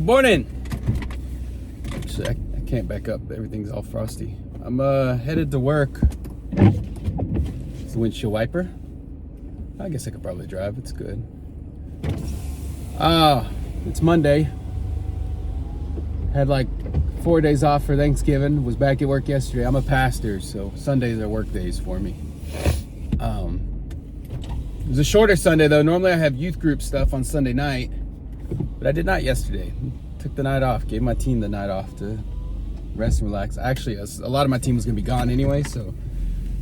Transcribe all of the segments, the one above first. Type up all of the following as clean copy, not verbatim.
Morning. Actually, I can't back up. Everything's all frosty. I'm headed to work. It's the windshield wiper. I guess I could probably drive. It's good. It's Monday. Had like 4 days off for Thanksgiving. Was back at work yesterday. I'm a pastor, so Sundays are work days for me. It was a shorter Sunday though. Normally I have youth group stuff on Sunday night, but I did not yesterday. Took the night off. Gave my team the night off to rest and relax. Actually, a lot of my team was gonna be gone anyway, so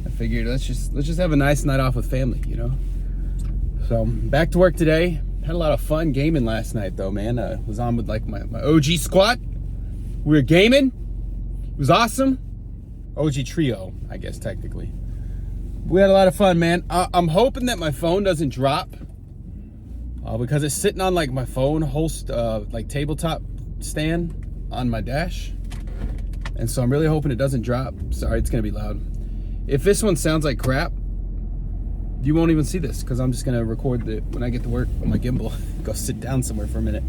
I figured let's just have a nice night off with family, you know. So back to work today. Had a lot of fun gaming last night though, man. Was on with like my OG squad. We were gaming. It was awesome. OG trio, I guess technically. We had a lot of fun, man. I'm hoping that my phone doesn't drop because it's sitting on like my phone host, like tabletop stand on my dash. And so I'm really hoping it doesn't drop. Sorry, it's gonna be loud. If this one sounds like crap, you won't even see this because I'm just gonna record it when I get to work on my gimbal. Go sit down somewhere for a minute.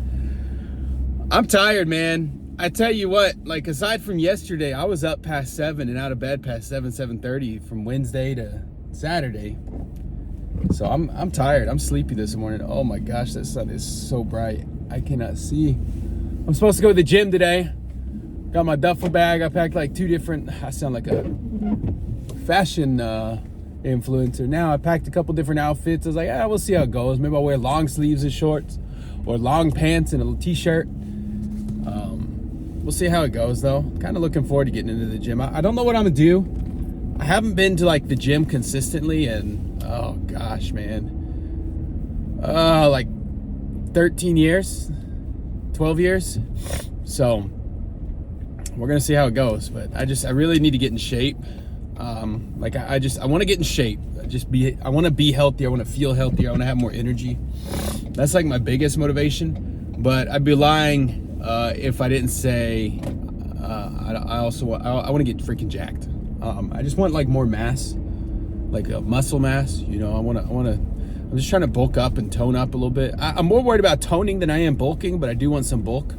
I'm tired, man. I tell you what, like aside from yesterday, I was up past 7 and out of bed past 7:30 from Wednesday to Saturday. So I'm tired. I'm sleepy this morning. Oh my gosh, that sun is so bright. I cannot see. I'm supposed to go to the gym today. Got my duffel bag. I packed like 2 different, I sound like a fashion influencer now. I packed a couple different outfits. I was like, we'll see how it goes. Maybe I'll wear long sleeves and shorts or long pants and a t-shirt. We'll see how it goes though. Kind of looking forward to getting into the gym. I don't know what I'm gonna do. I haven't been to like the gym consistently and oh gosh, man. Like 13 years, 12 years. So we're gonna see how it goes, but I really need to get in shape. I want to get in shape. I want to be healthier. I want to feel healthier. I want to have more energy. That's like my biggest motivation, but I'd be lying if I didn't say I want to get freaking jacked. I just want like more mass, like a muscle mass, you know. I'm just trying to bulk up and tone up a little bit. I'm more worried about toning than I am bulking, but I do want some bulk.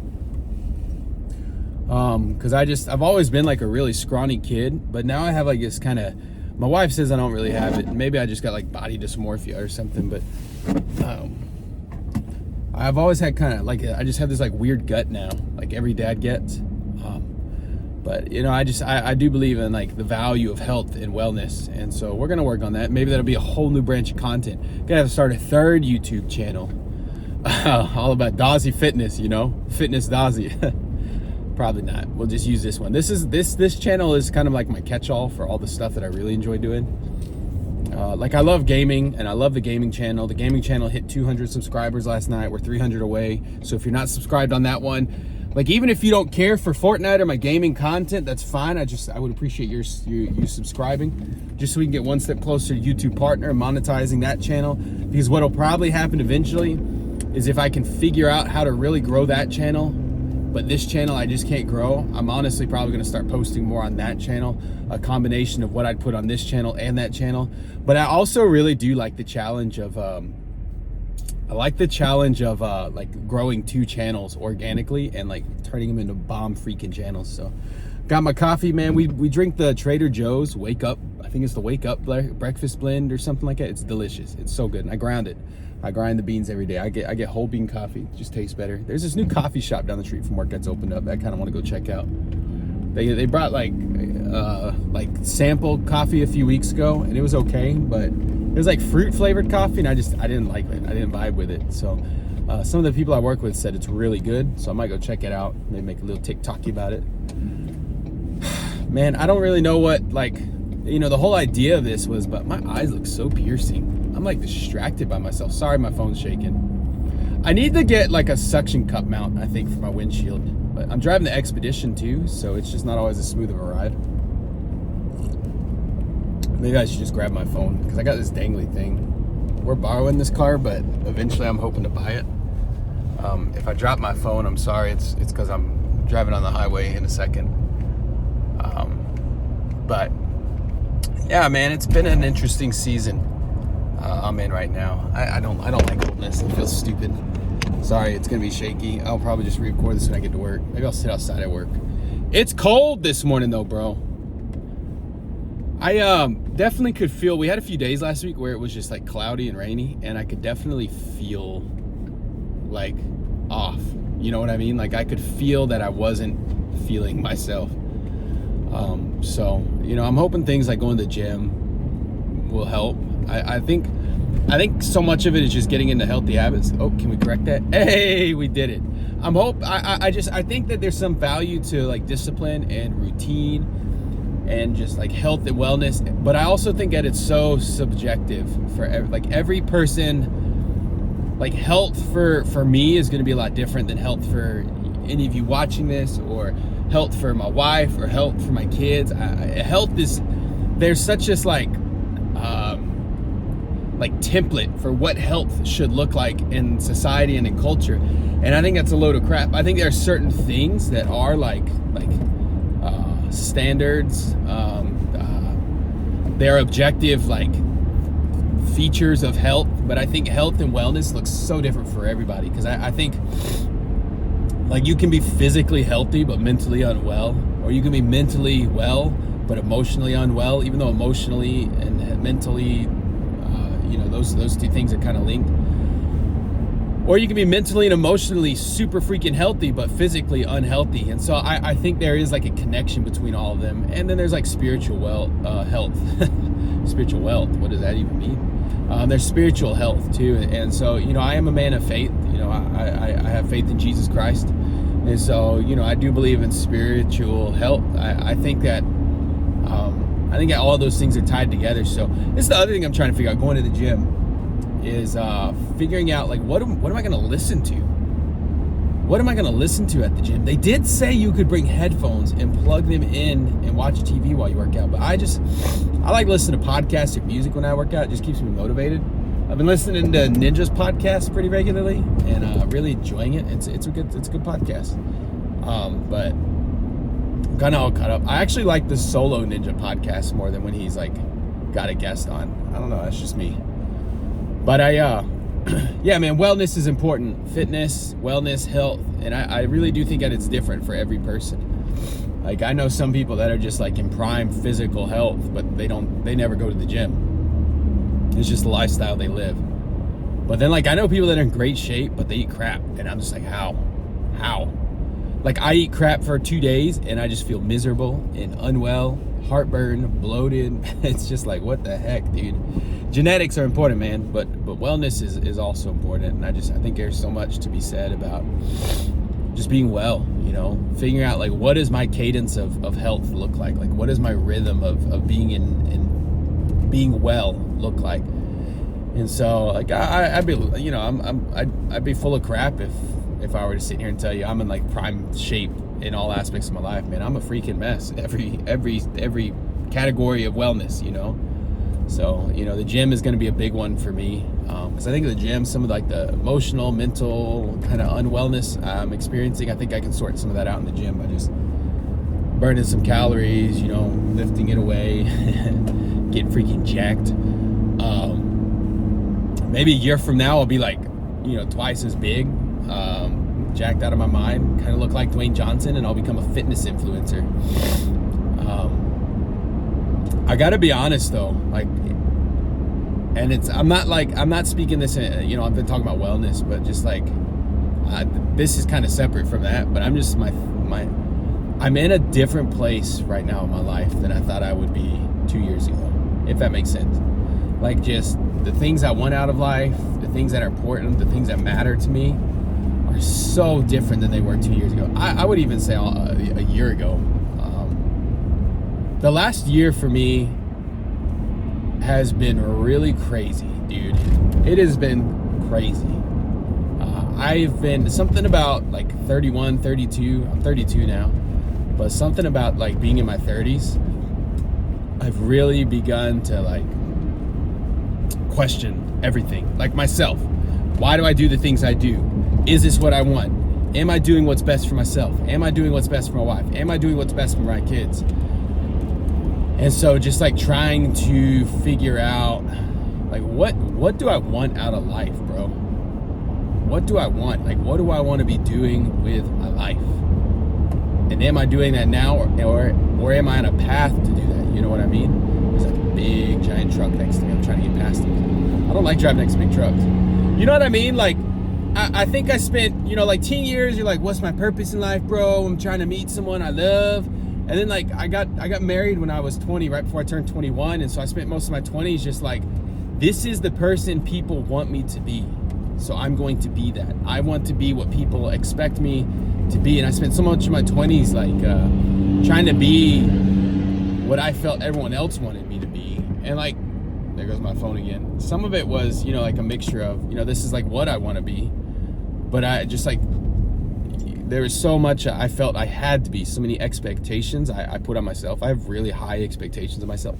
Cause I've always been like a really scrawny kid, but now I have like this kind of, my wife says I don't really have it. Maybe I just got like body dysmorphia or something, but, I've always had kind of like, I just have this like weird gut now, like every dad gets. But you know, I do believe in like the value of health and wellness. And so we're going to work on that. Maybe that'll be a whole new branch of content. Gonna have to start a 3rd YouTube channel, all about Dawsey Fitness, you know, Fitness Dawsey. Probably not. We'll just use this one. This channel is kind of like my catch-all for all the stuff that I really enjoy doing. Like I love gaming and I love the gaming channel. The gaming channel hit 200 subscribers last night. We're 300 away. So if you're not subscribed on that one, like even if you don't care for Fortnite or my gaming content, that's fine. I would appreciate you subscribing just so we can get one step closer to YouTube partner and monetizing that channel. Because what'll probably happen eventually is if I can figure out how to really grow that channel, but this channel I just can't grow, I'm honestly probably gonna start posting more on that channel, a combination of what I'd put on this channel and that channel. But I also really do like the challenge of, like growing 2 channels organically and like turning them into bomb freaking channels. So got my coffee, man. We drink the Trader Joe's Wake Up. I think it's the Wake Up breakfast blend or something like that. It's delicious. It's so good. And I grind it. I grind the beans every day. I get whole bean coffee. It just tastes better. There's this new coffee shop down the street from work that's opened up that I kind of want to go check out. They brought like sample coffee a few weeks ago and it was okay, but it was like fruit flavored coffee and I didn't like it. I didn't vibe with it. So some of the people I work with said it's really good, so I might go check it out. Maybe make a little TikTok about it. Man, I don't really know what, like, you know, the whole idea of this was, but my eyes look so piercing. I'm like distracted by myself. Sorry, my phone's shaking. I need to get like a suction cup mount, I think, for my windshield. But I'm driving the Expedition too, so it's just not always as smooth of a ride. Maybe I should just grab my phone because I got this dangly thing. We're borrowing this car, but eventually I'm hoping to buy it. If I drop my phone, I'm sorry. It's because I'm driving on the highway in a second. But yeah, man, it's been an interesting season I'm in right now. I don't like oldness. It feels stupid. Sorry, it's gonna be shaky. I'll probably just re-record this when I get to work. Maybe I'll sit outside at work. It's cold this morning though, bro. I definitely could feel, we had a few days last week where it was just like cloudy and rainy, and I could definitely feel like off. You know what I mean? Like I could feel that I wasn't feeling myself. So, you know, I'm hoping things like going to the gym will help. I think so much of it is just getting into healthy habits. Oh, can we correct that? Hey, we did it. I think that there's some value to like discipline and routine and just like health and wellness, but I also think that it's so subjective for every person. Like health for me is going to be a lot different than health for any of you watching this, or health for my wife, or health for my kids. Health is, there's such this like template for what health should look like in society and in culture, and I think that's a load of crap. I think there are certain things that are like standards, they're objective like features of health, but I think health and wellness looks so different for everybody, because I think like you can be physically healthy but mentally unwell, or you can be mentally well but emotionally unwell, even though emotionally and mentally those two things are kind of linked. Or you can be mentally and emotionally super freaking healthy but physically unhealthy. And so I think there is like a connection between all of them. And then there's like spiritual health. Spiritual wealth, what does that even mean? There's spiritual health too. And so, I am a man of faith. I have faith in Jesus Christ. And so, I do believe in spiritual health. I think that all those things are tied together. So this is the other thing I'm trying to figure out going to the gym, is figuring out like what am I going to listen to? What am I going to listen to at the gym? They did say you could bring headphones and plug them in and watch TV while you work out, but I like listening to podcasts or music when I work out. It just keeps me motivated. I've been listening to Ninja's podcast pretty regularly, and really enjoying it. It's a good podcast. But I'm kind of all caught up. I actually like the solo Ninja podcast more than when he's like got a guest on. I don't know, that's just me. But yeah, man, wellness is important. Fitness, wellness, health. And I really do think that it's different for every person. Like I know some people that are just like in prime physical health, but they never go to the gym. It's just the lifestyle they live. But then like I know people that are in great shape, but they eat crap. And I'm just like, how? Like I eat crap for 2 days and I just feel miserable and unwell, heartburn, bloated. It's just like, what the heck, dude? Genetics are important, man, but wellness is also important. And I think there's so much to be said about just being well, figuring out like what does my cadence of health look like? Like what does my rhythm of being in being well look like? And so like I'd be full of crap if I were to sit here and tell you I'm in like prime shape in all aspects of my life. Man, I'm a freaking mess. Every category of wellness, So, the gym is going to be a big one for me. Because I think the gym, some of like the emotional, mental kind of unwellness I'm experiencing, I think I can sort some of that out in the gym by just burning some calories, lifting it away, getting freaking jacked. Maybe a year from now, I'll be like, twice as big, jacked out of my mind, kind of look like Dwayne Johnson, and I'll become a fitness influencer. I gotta be honest though, like, and I'm not speaking this, I've been talking about wellness, but just like, this is kind of separate from that, but I'm just, I'm in a different place right now in my life than I thought I would be 2 years ago, if that makes sense. Like just the things I want out of life, the things that are important, the things that matter to me are so different than they were 2 years ago. I would even say a year ago. The last year for me has been really crazy, dude. It has been crazy. I've been something about like 31, 32. I'm 32 now, but something about like being in my 30s. I've really begun to like question everything, like myself. Why do I do the things I do? Is this what I want? Am I doing what's best for myself? Am I doing what's best for my wife? Am I doing what's best for my kids? And so just like trying to figure out like what do I want out of life, bro? what do I want? Like, what do I want to be doing with my life? And am I doing that now, or am I on a path to do that? You know what I mean? There's like a big giant truck next to me. I'm trying to get past it. I don't like driving next to big trucks. You know what I mean? Like, I think I spent, you know, like 10 years, you're like, what's my purpose in life, bro? I'm trying to meet someone I love. And then like I got married when I was 20, right before I turned 21. And so I spent most of my 20s just like, this is the person people want me to be. So I'm going to be that. I want to be what people expect me to be. And I spent so much of my 20s like trying to be what I felt everyone else wanted me to be. And like, there goes my phone again. Some of it was, you know, like a mixture of, you know, this is like what I want to be. But I just like, there was so much I felt I had to be, so many expectations I put on myself. I have really high expectations of myself,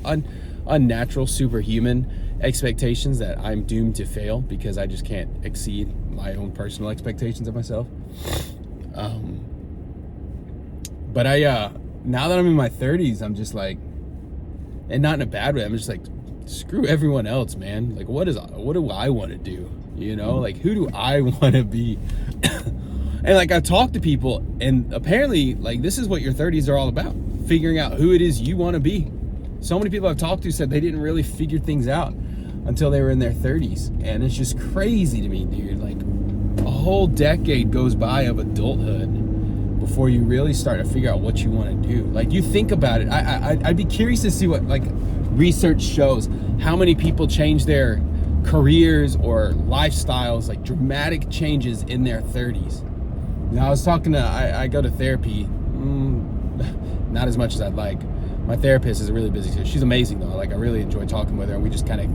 unnatural, superhuman expectations that I'm doomed to fail because I just can't exceed my own personal expectations of myself. But now that I'm in my 30s, I'm just like, and not in a bad way, I'm just like, screw everyone else, man. Like, what do I want to do? You know, like, who do I want to be? And like, I've talked to people, and apparently, like, this is what your 30s are all about, figuring out who it is you want to be. So many people I've talked to said they didn't really figure things out until they were in their 30s. And it's just crazy to me, dude. Like, a whole decade goes by of adulthood before you really start to figure out what you want to do. Like, you think about it. I'd be curious to see what, like, research shows how many people change their careers or lifestyles, like dramatic changes in their 30s. You know, I was talking to, I go to therapy, not as much as I'd like. My therapist is really busy too. She's amazing though. Like, I really enjoy talking with her, and we just kind of,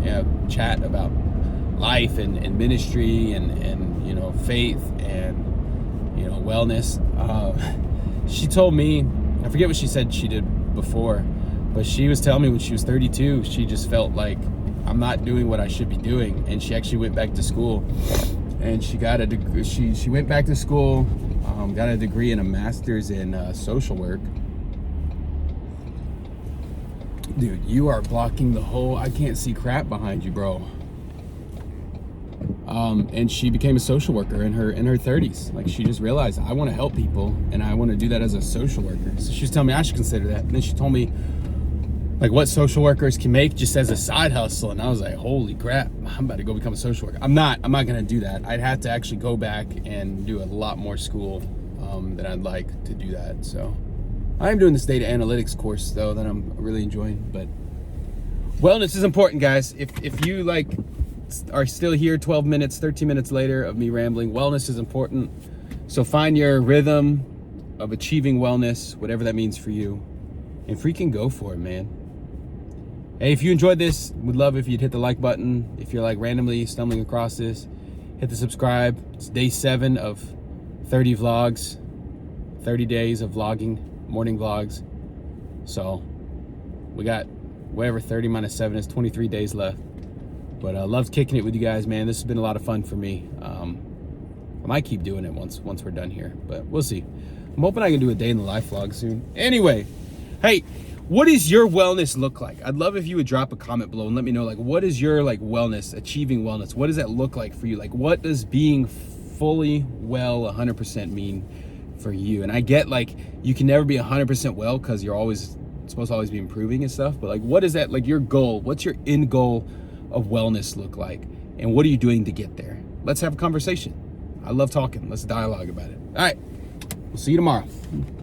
you know, chat about life and ministry and, you know, faith and, you know, wellness. She told me, I forget what she said she did before, but she was telling me when she was 32, she just felt like, I'm not doing what I should be doing. And she actually went back to school, and she got a degree. She went back to school, got a degree and a master's in social work. Dude, you are blocking the whole, I can't see crap behind you, bro. And she became a social worker in her 30s. Like, she just realized, I want to help people, and I want to do that as a social worker. So she was telling me I should consider that. And then she told me, like, what social workers can make just as a side hustle. And I was like, holy crap, I'm about to go become a social worker. I'm not going to do that. I'd have to actually go back and do a lot more school than I'd like to do that. So I am doing this data analytics course though that I'm really enjoying. But wellness is important, guys. If you like are still here 12 minutes, 13 minutes later of me rambling, wellness is important. So find your rhythm of achieving wellness, whatever that means for you, and freaking go for it, man. Hey, if you enjoyed this, would love if you'd hit the like button. If you're like randomly stumbling across this, hit the subscribe. It's day 7 of 30 vlogs, 30 days of vlogging, morning vlogs. So we got whatever 30 minus 7 is, 23 days left. But I loved kicking it with you guys, man. This has been a lot of fun for me. I might keep doing it once we're done here, but we'll see. I'm hoping I can do a day in the life vlog soon. Anyway, hey, what does your wellness look like? I'd love if you would drop a comment below and let me know, like, what is your like wellness, achieving wellness? What does that look like for you? Like, what does being fully well 100% mean for you? And I get, like, you can never be 100% well because you're always supposed to always be improving and stuff. But like, what is that, like, your goal? What's your end goal of wellness look like? And what are you doing to get there? Let's have a conversation. I love talking. Let's dialogue about it. All right. We'll see you tomorrow.